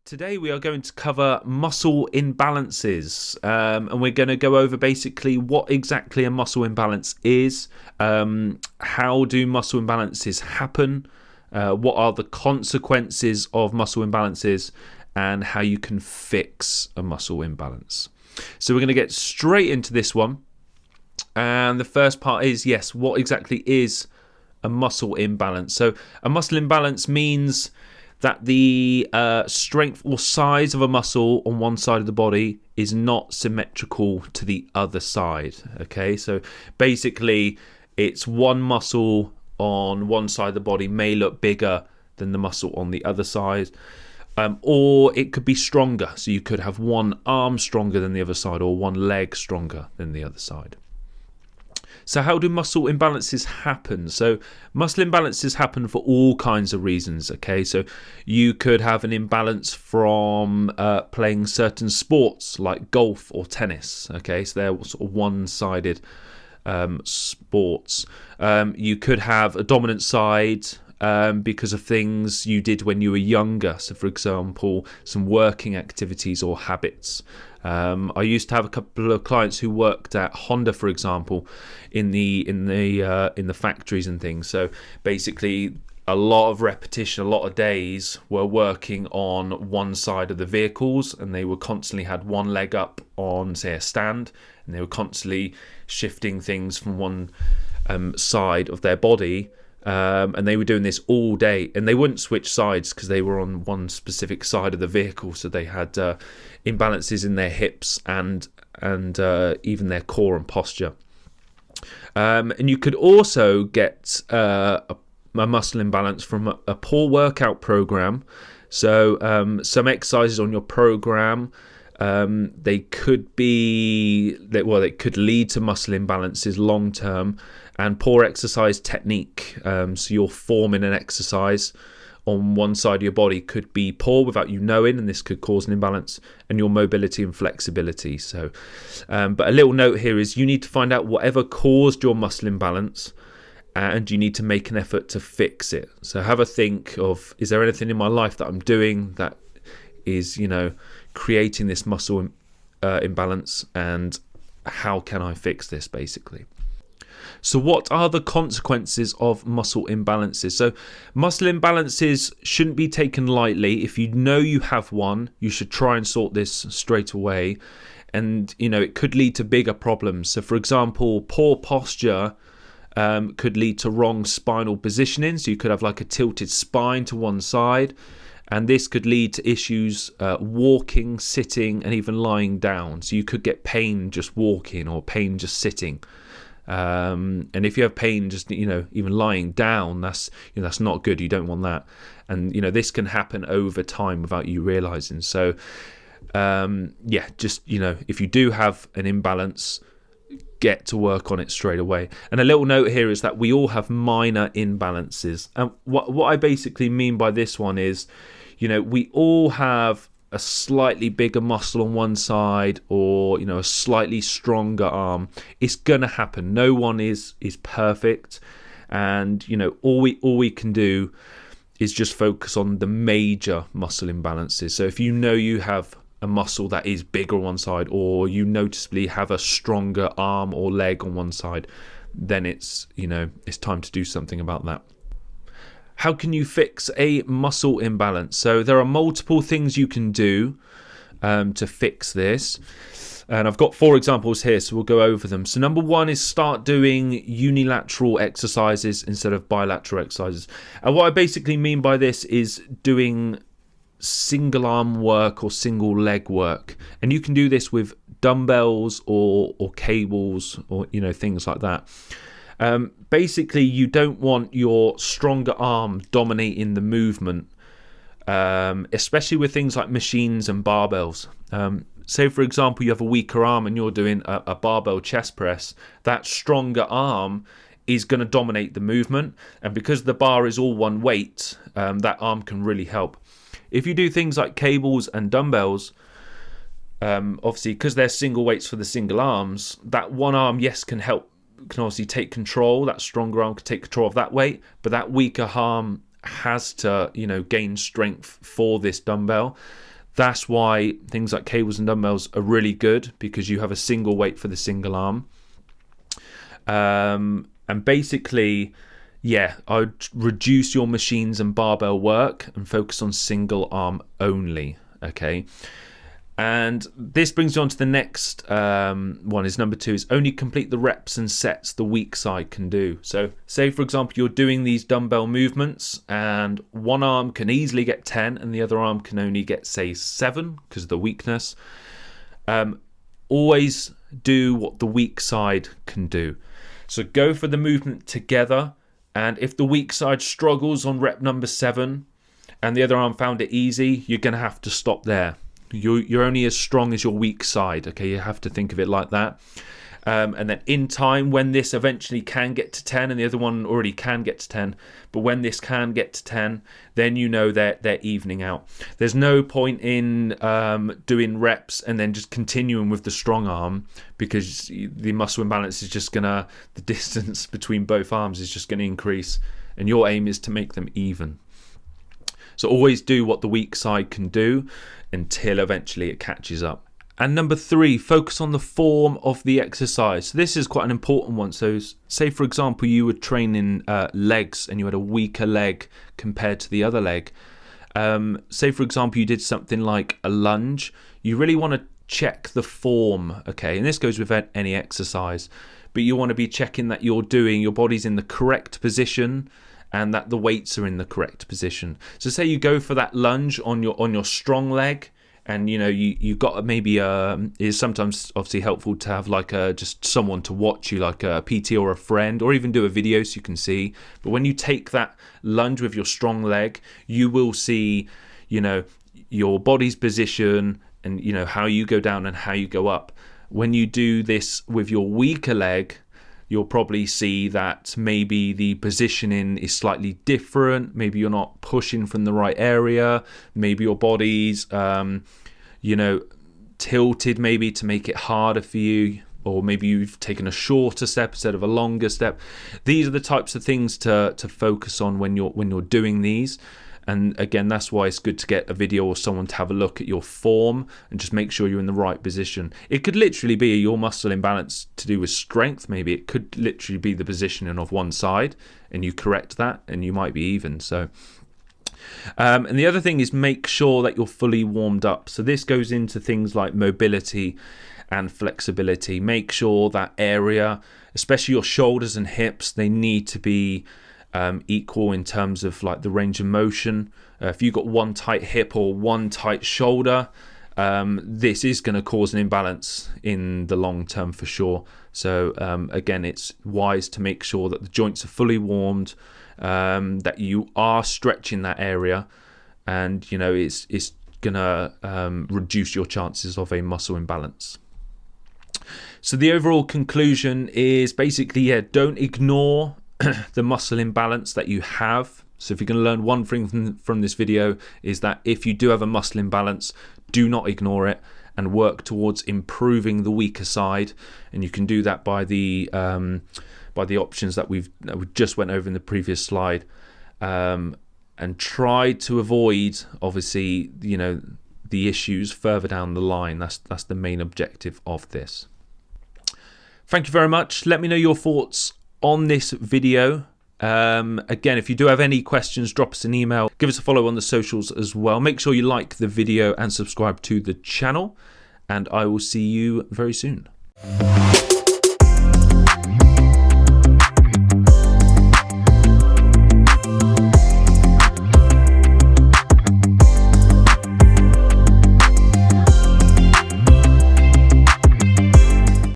Today we are going to cover muscle imbalances, and we're going to go over basically what exactly a muscle imbalance is, how do muscle imbalances happen, what are the consequences of muscle imbalances, and how you can fix a muscle imbalance. So we're going to get straight into this one, and the first part is, yes, what exactly is a muscle imbalance? So a muscle imbalance means that the strength or size of a muscle on one side of the body is not symmetrical to the other side. Okay, so basically it's one muscle on one side of the body may look bigger than the muscle on the other side, or it could be stronger. So you could have one arm stronger than the other side, or one leg stronger than the other side. So how do muscle imbalances happen? So muscle imbalances happen for all kinds of reasons, okay? So you could have an imbalance from playing certain sports like golf or tennis, okay? So they're sort of one-sided sports. You could have a dominant side because of things you did when you were younger. So for example, some working activities or habits. I used to have a couple of clients who worked at Honda, for example, in the factories and things. So basically, a lot of repetition, a lot of days were working on one side of the vehicles, and they were constantly had one leg up on, say, a stand, and they were constantly shifting things from one side of their body. And they were doing this all day, and they wouldn't switch sides because they were on one specific side of the vehicle, so they had imbalances in their hips and even their core and posture. And you could also get a muscle imbalance from a poor workout program. So some exercises on your program, they could lead to muscle imbalances long term, and poor exercise technique. So your form in an exercise on one side of your body could be poor without you knowing, and this could cause an imbalance, and your mobility and flexibility. So, but a little note here is you need to find out whatever caused your muscle imbalance, and you need to make an effort to fix it. So have a think of, is there anything in my life that I'm doing that is, creating this muscle imbalance, and how can I fix this, basically? So what are the consequences of muscle imbalances? So muscle imbalances shouldn't be taken lightly. If you know you have one, you should try and sort this straight away. And, it could lead to bigger problems. So, for example, poor posture could lead to wrong spinal positioning. So you could have like a tilted spine to one side. And this could lead to issues walking, sitting, and even lying down. So you could get pain just walking or pain just sitting. And if you have pain just even lying down, that's not good. You don't want that. And this can happen over time without you realizing. So if you do have an imbalance, get to work on it straight away. And a little note here is that we all have minor imbalances. And what I basically mean by this one is, we all have a slightly bigger muscle on one side, or a slightly stronger arm. It's gonna happen. No one is perfect, and all we can do is just focus on the major muscle imbalances. So if you have a muscle that is bigger on one side, or you noticeably have a stronger arm or leg on one side, then it's time to do something about that. How can you fix a muscle imbalance? So there are multiple things you can do to fix this. And I've got 4 examples here, so we'll go over them. So number 1 is start doing unilateral exercises instead of bilateral exercises. And what I basically mean by this is doing single arm work or single leg work. And you can do this with dumbbells or cables or things like that. Basically, you don't want your stronger arm dominating the movement, especially with things like machines and barbells. Say, for example, you have a weaker arm and you're doing a barbell chest press. That stronger arm is going to dominate the movement, and because the bar is all one weight, that arm can really help. If you do things like cables and dumbbells, obviously, because they're single weights for the single arms, that one arm, yes, can obviously take control. That stronger arm can take control of that weight, but that weaker arm has to, gain strength for this dumbbell. That's why things like cables and dumbbells are really good, because you have a single weight for the single arm. And basically, yeah, I would reduce your machines and barbell work and focus on single arm only. Okay. And this brings you on to the next one, is number 2, is only complete the reps and sets the weak side can do. So say, for example, you're doing these dumbbell movements and one arm can easily get 10 and the other arm can only get, say, 7 because of the weakness. Always do what the weak side can do. So go for the movement together, and if the weak side struggles on rep number 7 and the other arm found it easy, you're going to have to stop there. You're only as strong as your weak side. Okay, you have to think of it like that. And then in time, when this eventually can get to 10, and the other one already can get to 10, but when this can get to 10, then you know they're evening out. There's no point in doing reps and then just continuing with the strong arm, because the muscle imbalance is just the distance between both arms is just going to increase, and your aim is to make them even. So always do what the weak side can do until eventually it catches up. And number 3, focus on the form of the exercise. So this is quite an important one. So say, for example, you were training legs and you had a weaker leg compared to the other leg. Say, for example, you did something like a lunge. You really want to check the form, okay? And this goes with any exercise. But you want to be checking that your body's in the correct position and that the weights are in the correct position. So say you go for that lunge on your strong leg, and you got maybe it's sometimes obviously helpful to have like just someone to watch you, like a PT or a friend, or even do a video so you can see. But when you take that lunge with your strong leg, you will see your body's position and how you go down and how you go up. When you do this with your weaker leg, you'll probably see that maybe the positioning is slightly different. Maybe you're not pushing from the right area. Maybe your body's, tilted maybe to make it harder for you. Or maybe you've taken a shorter step instead of a longer step. These are the types of things to focus on when you're doing these. And again, that's why it's good to get a video or someone to have a look at your form and just make sure you're in the right position. It could literally be your muscle imbalance to do with strength. Maybe it could literally be the positioning of one side, and you correct that and you might be even. So, and the other thing is make sure that you're fully warmed up. So this goes into things like mobility and flexibility. Make sure that area, especially your shoulders and hips, they need to be equal in terms of like the range of motion. If you've got one tight hip or one tight shoulder, this is going to cause an imbalance in the long term for sure. So again, it's wise to make sure that the joints are fully warmed, that you are stretching that area, and it's going to reduce your chances of a muscle imbalance. So the overall conclusion is basically, don't ignore the muscle imbalance that you have. So if you're going to learn one thing from this video, is that if you do have a muscle imbalance, do not ignore it and work towards improving the weaker side. And you can do that by the options that we just went over in the previous slide, and try to avoid obviously the issues further down the line. That's the main objective of this. Thank you very much. Let me know your thoughts on this video. Again, if you do have any questions, drop us an email, give us a follow on the socials as well. Make sure you like the video and subscribe to the channel, and I will see you very soon.